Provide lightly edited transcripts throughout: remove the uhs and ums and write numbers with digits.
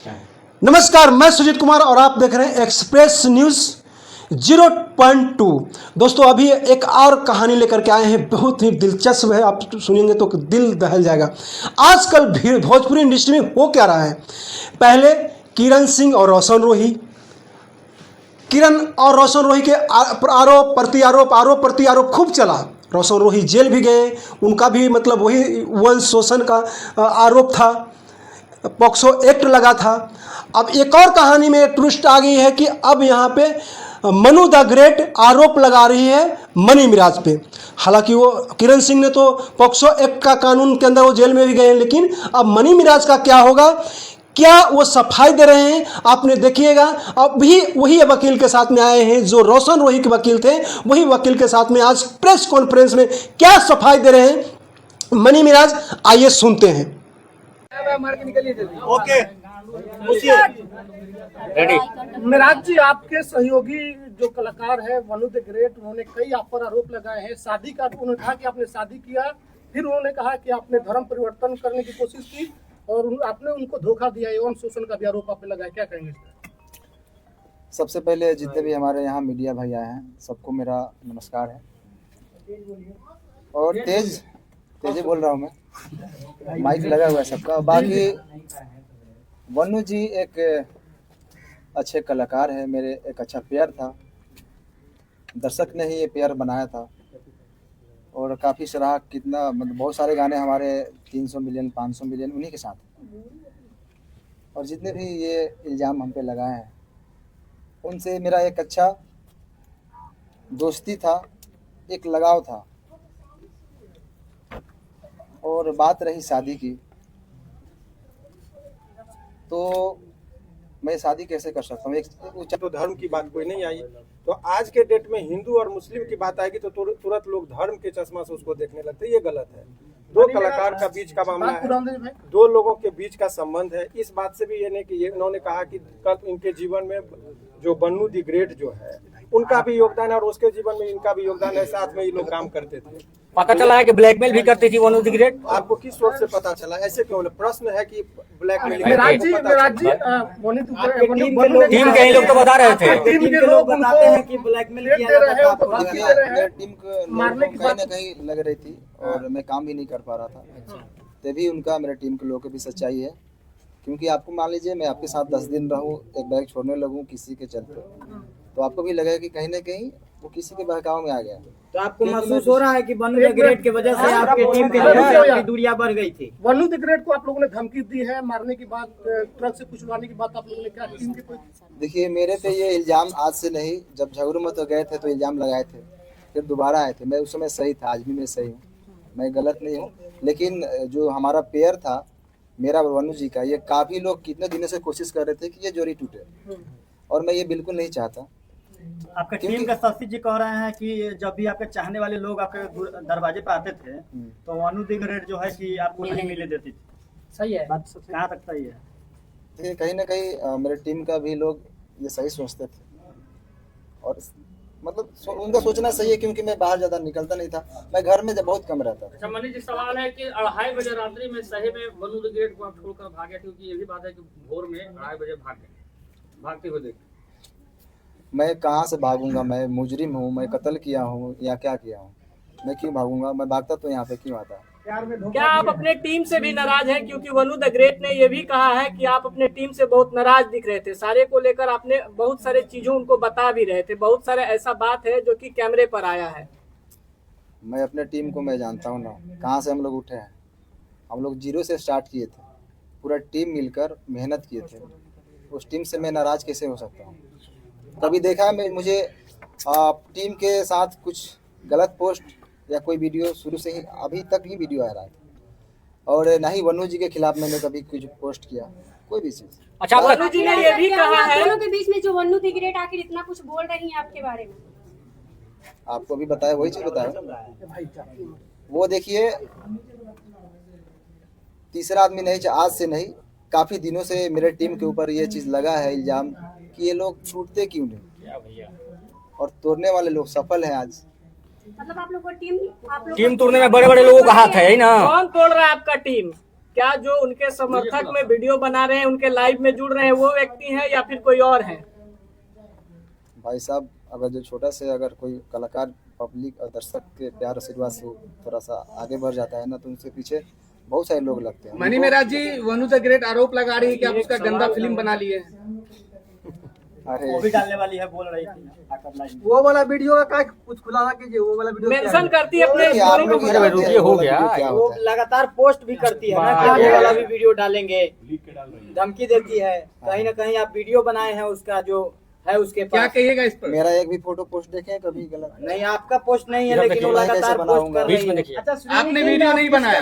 नमस्कार, मैं सुजीत कुमार और आप देख रहे हैं एक्सप्रेस न्यूज 0.2। दोस्तों, अभी एक और कहानी लेकर के आए हैं, बहुत ही दिलचस्प है। आप सुनेंगे तो दिल दहल जाएगा। आजकल भोजपुरी इंडस्ट्री में हो क्या रहा है। पहले किरण सिंह और रोशन रोही, के आरोप प्रति आरोप खूब चला। रोशन रोही जेल भी गए, उनका भी मतलब वही वंश शोषण का आरोप था, पॉक्सो एक्ट लगा था। अब एक और कहानी में ट्विस्ट आ गई है कि अब यहाँ पे मनु द ग्रेट आरोप लगा रही है मनी मिराज पे। हालांकि वो किरण सिंह ने तो पॉक्सो एक्ट का कानून के अंदर वो जेल में भी गए हैं, लेकिन अब मनी मिराज का क्या होगा, क्या वो सफाई दे रहे हैं, आपने देखिएगा। अब भी वही वकील के साथ में आए हैं जो रोशन रोही के वकील थे, वही वकील के साथ में आज प्रेस कॉन्फ्रेंस में क्या सफाई दे रहे हैं मनी मिराज, आइए सुनते हैं। Okay, ready. मिराज जी, आपके सहयोगी जो कलाकार है मनु द ग्रेट, उन्होंने कई आप पर आरोप लगाए हैं। शादी का उन्होंने कहा कि आपने शादी किया, फिर उन्होंने कहा कि आपने धर्म परिवर्तन करने की कोशिश की और आपने उनको धोखा दिया। यौन शोषण का भी आरोप आप पे लगाया, क्या कहेंगे इस पर? सबसे पहले जितने भी हमारे यहाँ मीडिया भाई आए हैं, सबको मेरा नमस्कार है। और तेज बोल रहा हूँ मैं, माइक लगा हुआ है सबका। बाकी वनु जी एक अच्छे कलाकार है, मेरे एक अच्छा पेयर था। दर्शक ने ही ये पेयर बनाया था और काफ़ी सराहा, कितना मतलब बहुत सारे गाने हमारे 300 मिलियन 500 मिलियन उन्हीं के साथ। और जितने भी ये इल्ज़ाम हम पे लगाए हैं, उनसे मेरा एक अच्छा दोस्ती था, एक लगाव था। और बात रही शादी की, तो मैं शादी कैसे कर सकता हूँ? तो धर्म की बात कोई नहीं आई, तो आज के डेट में हिंदू और मुस्लिम की बात आएगी तो तुरंत लोग धर्म के चश्मा से उसको देखने लगते हैं। ये गलत है। दो कलाकार का बीच का मामला है, दो लोगों के बीच का संबंध है। इस बात से भी ये नहीं कि इन्होंने कहा कि कल इनके जीवन में जो मनु द ग्रेट जो है उनका भी योगदान है और उसके जीवन में इनका भी योगदान है। साथ में ये लोग काम करते थे। पता चला है कि ब्लैकमेल भी करती थी मनु द ग्रेट। आपको किस सोच से पता चला? ऐसे क्यों? प्रश्न है कि ब्लैकमेल। मिराज जी, टीम के ही लोग तो बता रहे थे। टीम के लोग बताते हैं कि ब्लैकमेल किया जा रहा था। मेरे टीम को कहीं ना कहीं लग रही थी और मैं काम भी नहीं कर पा रहा था। तभी उनका मेरे टीम के लोगों की भी सच्चाई है, क्योंकि आपको मान लीजिए मैं आपके साथ 10 दिन रहूं, एक बैग छोड़ने लगूं किसी के चलते, तो आपको भी लगेगा कि कहीं ना कहीं वो किसी के बहकाव में आ गया। तो आपको महसूस हो रहा है कि मनु द ग्रेट की वजह से आपके टीम के लोगों की दूरियां बढ़ गई थी? मनु द ग्रेट को आप लोगों ने धमकी दी है मारने की बात, ट्रक से कुचलवाने की बात आप लोगों ने, क्या टीम के कोई? देखिए, मेरे पे ये इल्ज़ाम आज से नहीं, जब झगड़ू में तो गए थे तो इल्ज़ाम लगाए थे, फिर दोबारा आए थे। मैं उस समय सही था, आज भी मैं सही हूँ, मैं गलत नहीं हूँ। लेकिन जो हमारा पेयर था मेरा और वनु जी का, ये काफ़ी लोग कितने दिनों से कोशिश कर रहे थे कि ये जोड़ी टूटे, और मैं ये बिल्कुल नहीं चाहता। आपके टीम का शशि जी कह रहे हैं कि जब भी आपके चाहने वाले लोग आपके दरवाजे पे आते थे तो मनु द ग्रेट जो है कि आपको नहीं मिले देती थी। सही है, बात कहाँ तक सही है? देखिए, कहीं ना कहीं मेरे टीम का भी लोग ये सही सोचते थे, और मतलब उनका सोचना सही है, क्योंकि मैं बाहर ज़्यादा निकलता नहीं था, मैं घर में बहुत कम रहता था। अच्छा मनी जी, सवाल है कि 2:30 बजे रात्रि में सही में मनु द ग्रेट को आप छोड़कर भागे? क्योंकि ये भी बात है कि भोर में 2:30 बजे भागते हुए देखे। मैं कहाँ से भागूंगा? मैं मुजरिम हूँ, मैं कत्ल किया हूँ या क्या किया हूँ? मैं क्यों भागूंगा? मैं भागता तो यहाँ पे क्यों आता? क्या आप अपने टीम से भी नाराज हैं? क्योंकि मनु द ग्रेट ने ये भी कहा है कि आप अपने टीम से बहुत नाराज दिख रहे थे। सारे को लेकर आपने बहुत सारे चीजों उनको बता भी रहे थे, बहुत सारे ऐसा बात है जो कि कैमरे पर आया है। मैं अपने टीम को मैं जानता हूँ ना, कहाँ से हम लोग उठे हैं। हम लोग 0 से स्टार्ट किए थे, पूरा टीम मिलकर मेहनत किए थे। उस टीम से मैं नाराज कैसे हो सकता हूँ? कभी देखा है मुझे टीम के साथ कुछ गलत पोस्ट या कोई वीडियो? शुरू से ही अभी तक ही वीडियो आ रहा है, और ना ही वनु जी के खिलाफ मैंने कभी कुछ पोस्ट किया, कोई भी चीज। अच्छा, वनु जी ने ये भी कहा है दोनों के बीच में जो मनु द ग्रेट आखिर इतना कुछ बोल रही हैं आपके बारे में? आपको भी बताया, वही चीज बताया। वो देखिए, तीसरा आदमी नहीं, आज से नहीं, काफी दिनों से मेरे टीम के ऊपर ये चीज लगा है इल्जाम कि ये लोग छूटते क्यों नहीं, और तोड़ने वाले लोग सफल हैं आज। मतलब आप लोग को टीम तोड़ने में बड़े बड़े लोगों का हाथ है ना? कौन तोड़ रहा है आपका टीम? क्या जो उनके समर्थक में वीडियो बना रहे हैं, उनके लाइव में जुड़ रहे हैं, वो व्यक्ति हैं या फिर कोई और है? भाई साहब, अगर जो छोटा से अगर कोई कलाकार पब्लिक और दर्शक के प्यार आशीर्वाद से थोड़ा सा आगे बढ़ जाता है ना, तो उनसे पीछे बहुत सारे लोग लगते हैं। मनी मेराज जी, वनु द ग्रेट आरोप लगा रही है कि आप उसका गंदा फिल्म बना लिए हैं। अरे वो भी डालने वाली है, बोल रही थी। वो वाला वीडियो का कुछ खुलासा कीजिए, वो वाला वीडियो मेंशन करती है अपने नहीं, आप लोग ही जानते हैं रुकिए, हो वो गया। वीडियो क्या वो होता है। लगातार पोस्ट भी करती है ना कि ये वाला भी वीडियो डालेंगे, धमकी देती है। कहीं ना कहीं आप वीडियो बनाए हैं उसका जो है उसके क्या पास। कहिएगा इस पर? मेरा एक भी फोटो पोस्ट देखे कभी गलत नहीं, आपका पोस्ट नहीं है, लेकिन वो मैं लगातार कैसे पोस्ट बनाऊंगा? कर बीच रही में है। देखिए। अच्छा, आपने वीडियो नहीं बनाया?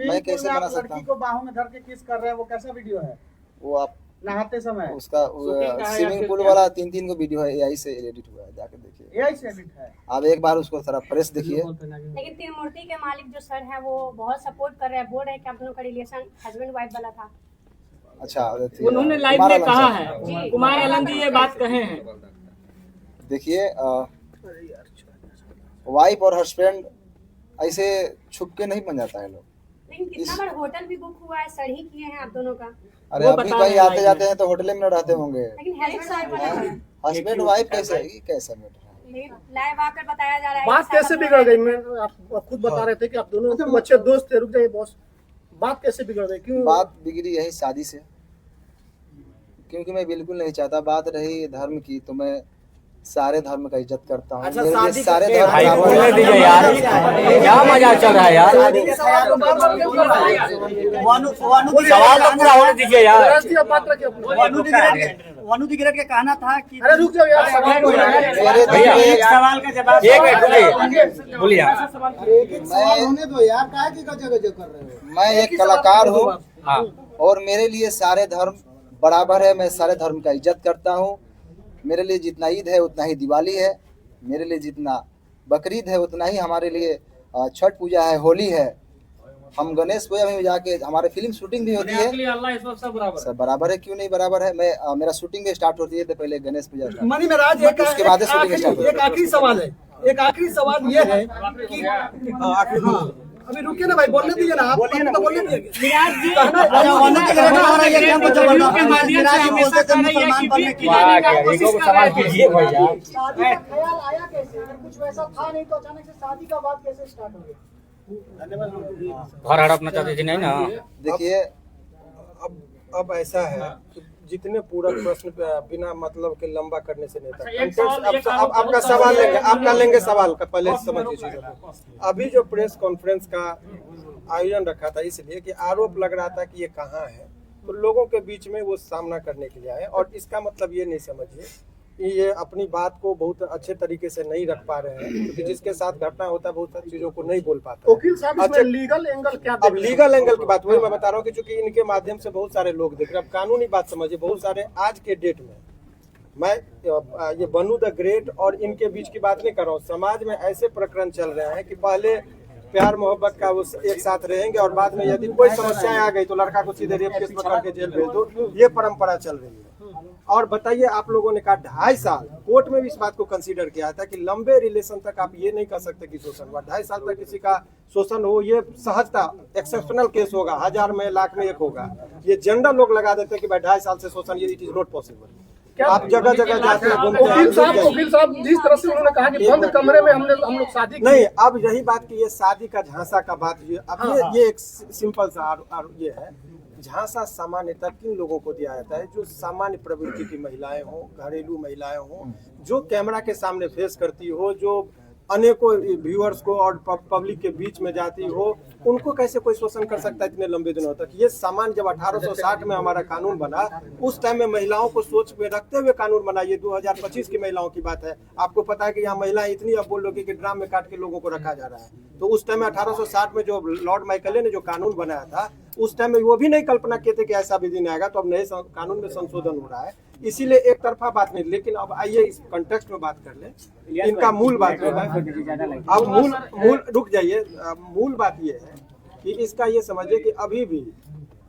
मैं कैसे बना सकता लड़की हूँ? को बाहों में धर के किस कर रहे हैं, वो कैसा वीडियो है? वो आप नहाते समय उसका स्विमिंग पूल वाला 3 को वीडियो है, एआई से एडिट हुआ है, जाके देखिए। एआई से एडिट है। आप एक बार उसको थोड़ा प्रेस देखिए। लेकिन त्रिमूर्ति के मालिक जो सर है वो बहुत सपोर्ट कर रहे हैं, बोल रहे हैं कि आप दोनों का रिलेशन हस्बैंड वाइफ वाला था। अच्छा, उन्होंने लाइव कुमार में आलम कहा साहब। है, कुमार आलम जी ये बात कहे हैं। देखिए, वाइफ और हस्बैंड ऐसे छुप के नहीं बन जाता है लोग। लेकिन कितना बार होटल भी बुक हुआ है, सर ही किए हैं आप दोनों का। अरे वो अभी बता कहीं रहे हैं आते जाते हैं तो होटल में न रहते होंगे। लेकिन हस्बैंड वाइफ वाला है। हस्बैंड वाइफ कैसे है? ये कैसा मैटर है? लेकिन लाइव आकर बताया जा रहा है। बात कि कैसे साहब बिगड़ गई? मैं आप खुद बता रहे थे कि आप दोनों तुम अच्छे दोस्त थे। रुक जाइए बॉस, बात कैसे बिगड़ गई? क्यों? बात बिगड़ी यही शादी से, क्योंकि मैं बिल्कुल नहीं चाहता। बात रही धर्म की, तो मैं सारे धर्म का इज्जत करता हूँ। अच्छा, मेरे लिए शादी सारे करके धर्म भाई का बोलने दीजिए यार, क्या मजाक चल रहा है यार? सवाल तो सवाल तो पूरा होने दीजिए यार। राष्ट्रीय बात रखिए अपनी। वनु द ग्रेट का कहना था कि अरे रुक जाओ यार, सवाल हो रहा है। मेरे दिल भैया, में एक सवाल का जवाब। एक मिनट रुकिए, बोलिए आप। मैं दो यार, काहे की गजब कर रहे हो? मैं एक कलाकार हूँ हाँ, और मेरे लिए सारे धर्म बराबर है। मैं सारे धर्म का इज्जत करता हूँ। मेरे लिए जितना ईद है उतना ही दिवाली है, मेरे लिए जितना बकरीद है उतना ही हमारे लिए छठ पूजा है, होली है। हम गणेश पूजा में जाके हमारे फिल्म शूटिंग भी होती है। सब बराबर है, क्यों नहीं बराबर है? मैं मेरा शूटिंग भी स्टार्ट होती है तो पहले गणेश पूजा start मनी मेराज, उसके बाद शूटिंग स्टार्ट होती है। एक आखिरी सवाल है। एक आखिरी सवाल ये है कि हाँ, अभी रुकिए ना भाई, बोलने दीजिए ना। आप तो बोलने दीजिए। मिराज जी अच्छा, वनु द ग्रेट हो रहा है, ये हमको इंटरव्यू के जबरदस्त माध्यम से हमेशा कह रही है कि बीट की वाह, जाने का क्या कोशिश ईगो को कर सवाल रहे कीजिए भाई यार। शादी का ख्याल आया कैसे? अगर कुछ वैसा था नहीं तो अचानक से शादी का बात कैसे स्टार्ट हो गया? घर हड़पना चाहते थे नहीं ना? देखिए, अब ऐसा है कि जितने पूरक प्रश्न बिना मतलब के लंबा करने से नहीं था। एक सवाल- अब एक आरोप आपका बहुत सवाल सारे लेंगे, हैं। आपका लेंगे सवाल का, पहले समझिए चीजों को। अभी जो प्रेस कॉन्फ्रेंस का आयोजन रखा था इसलिए कि आरोप लग रहा था कि ये कहाँ है, तो लोगों के बीच में वो सामना करने के लिए आए। और इसका मतलब ये नहीं समझिए कि ये अपनी बात को बहुत अच्छे तरीके से नहीं रख पा रहे हैं, क्योंकि जिसके साथ घटना होता है बहुत सारी चीजों को नहीं बोल पाता है। वकील साहब, अच्छा, इसमें लीगल एंगल क्या अब लीगल एंगल की बात वही मैं बता रहा हूँ कि चूंकि इनके माध्यम से बहुत सारे लोग देख रहे हैं। अब कानूनी बात समझिए, बहुत सारे आज के डेट में मैं ये वनु द ग्रेट और इनके बीच की बात नहीं कर रहा हूँ। समाज में ऐसे प्रकरण चल रहे हैं कि पहले प्यार मोहब्बत का वो एक साथ रहेंगे और बाद में यदि कोई समस्याएं आ गई तो लड़का को सीधे रेप केस में करके जेल भेज दो। ये परंपरा चल रही है। और बताइए, आप लोगों ने कहा 2.5 साल, कोर्ट में भी इस बात को कंसीडर किया था कि लंबे रिलेशन तक आप ये नहीं कर सकते कि शोषण हुआ। 2.5 साल तक किसी का शोषण हो, ये सहजता एक्सेप्शनल केस होगा, 1000 में लाख में एक होगा। ये जनरल लोग लगा देते हैं कि भाई 2.5 साल से शोषण, ये इट इज नॉट पॉसिबल। आप जगह जगह जाते हैं, घूमते हैं। वकील साहब जिस तरह से उन्होंने कहा कि बंद कमरे में हम लोग शादी की। नहीं, अब यही बात की ये शादी का झांसा का बात अब ये एक सिंपल सा ये है। झांसा सामान्यतः किन लोगों को दिया जाता है? जो सामान्य प्रवृत्ति की महिलाएं हों, घरेलू महिलाएं हों, जो कैमरा के सामने फेस करती हो, जो अनेकों व्यूअर्स को और पब्लिक के बीच में जाती हो, उनको कैसे कोई शोषण कर सकता है इतने लंबे दिनों तक? ये सामान्य जब 1860 में हमारा कानून बना, उस टाइम में महिलाओं को सोच में रखते हुए कानून बना। ये 2025 की महिलाओं की बात है। आपको पता है कि यहाँ महिलाएं इतनी, अब बोल लो कि ड्राम में काट के लोगों को रखा जा रहा है। तो उस टाइम में 1860 में जो लॉर्ड माइकले ने जो कानून बनाया था, उस टाइम में वो भी नहीं कल्पना किए थे कि ऐसा भी दिन आएगा। तो अब नए कानून में संशोधन हो रहा है, इसीलिए एक तरफा बात नहीं। लेकिन अब आइए इस कॉन्टेक्स्ट में बात कर ले, इनका मूल बात है। अब मूल रुक जाइए, मूल बात ये है कि इसका ये समझिए कि अभी भी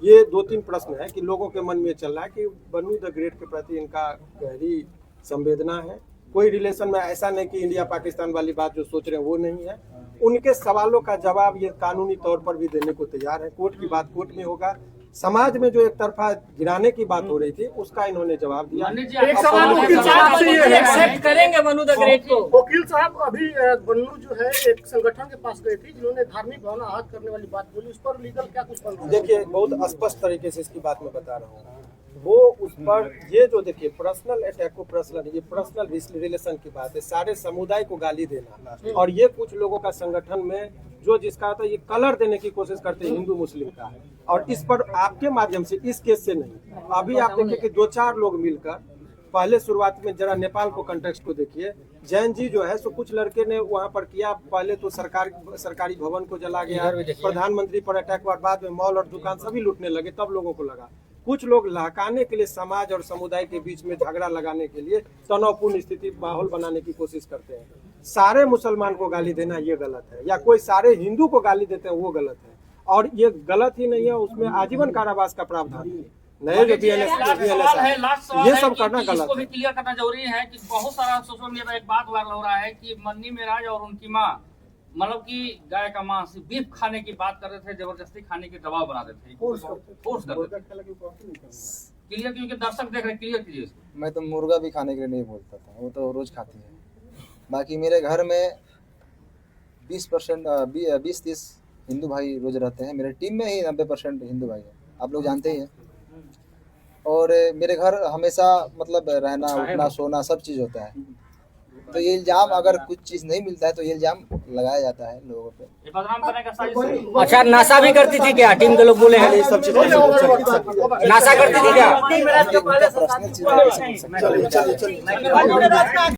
ये 2-3 प्रश्न है कि लोगों के मन में चल रहा है कि वनु द ग्रेट के प्रति इनका गहरी संवेदना है। कोई रिलेशन में ऐसा नहीं कि इंडिया पाकिस्तान वाली बात जो सोच रहे हैं वो नहीं है। उनके सवालों का जवाब ये कानूनी तौर पर भी देने को तैयार है। कोर्ट की बात कोर्ट में होगा। समाज में जो एक तरफा गिराने की बात हो रही थी उसका इन्होंने जवाब दिया। एक सवाल वकील साहब से ये है, एक्सेप्ट करेंगे वनु द ग्रेट को? वकील साहब अभी वन्नू जो है एक संगठन के पास गई थी जिन्होंने धार्मिक भावना आहत करने वाली बात बोली, उस पर लीगल क्या कुछ बन रहा है? देखिए बहुत स्पष्ट तरीके से इसकी बात मैं बता रहा हूँ। वो उस पर ये जो देखिए पर्सनल अटैक को पर्सनल रिलेशन की बात है। सारे समुदाय को गाली देना और ये कुछ लोगों का संगठन में जो जिसका था ये कलर देने की कोशिश करते हैं हिंदू मुस्लिम का। और इस पर आपके माध्यम से इस केस से नहीं, अभी आप देखिए कि 2-4 लोग मिलकर पहले शुरुआत में जरा नेपाल को कंटेक्स्ट को देखिए। जैन जी जो है सो कुछ लड़के ने वहाँ पर किया, पहले तो सरकारी भवन को जला गया, प्रधानमंत्री पर अटैक हुआ, बाद में मॉल और दुकान सभी लूटने लगे। तब लोगों को लगा कुछ लोग लहकाने के लिए समाज और समुदाय के बीच में झगड़ा लगाने के लिए तनावपूर्ण स्थिति माहौल बनाने की कोशिश करते हैं। सारे मुसलमान को गाली देना ये गलत है, या कोई सारे हिंदू को गाली देते हैं वो गलत है। और ये गलत ही नहीं है, उसमें आजीवन कारावास का प्रावधान है। नए जो ये सब करना गलत इसको भी है। क्लियर करना जरूरी है कि बहुत सारा सोशल मीडिया पर एक बात वायरल हो रहा है कि मन्नी मेराज और उनकी माँ मतलब कि गाय का मांस बीफ खाने की बात कर रहे थे, जबरदस्ती खाने की दबाव बना रहे थे, फोर्स कर रहे थे। क्लियर क्योंकि दर्शक देख रहे, क्लियर कीजिए इसको। मैं तो मुर्गा भी खाने के लिए नहीं बोलता था, वो तो रोज खाती है। बाकी मेरे घर में 20-30 हिंदू भाई रोज रहते हैं। मेरे टीम में ही 90% हिंदू भाई है, आप लोग जानते ही हैं। और मेरे घर हमेशा मतलब रहना उठना सोना सब चीज़ होता है। तो ये इल्जाम अगर कुछ चीज़ नहीं मिलता है तो ये इल्जाम लगाया जाता है लोगों पे। ये बदनाम करने का साजिश है। अच्छा, नशा भी करती थी क्या? टीम के लोग बोले हैं ये सब चीज़ नशा करती थी क्या? पर्सनल चीज़।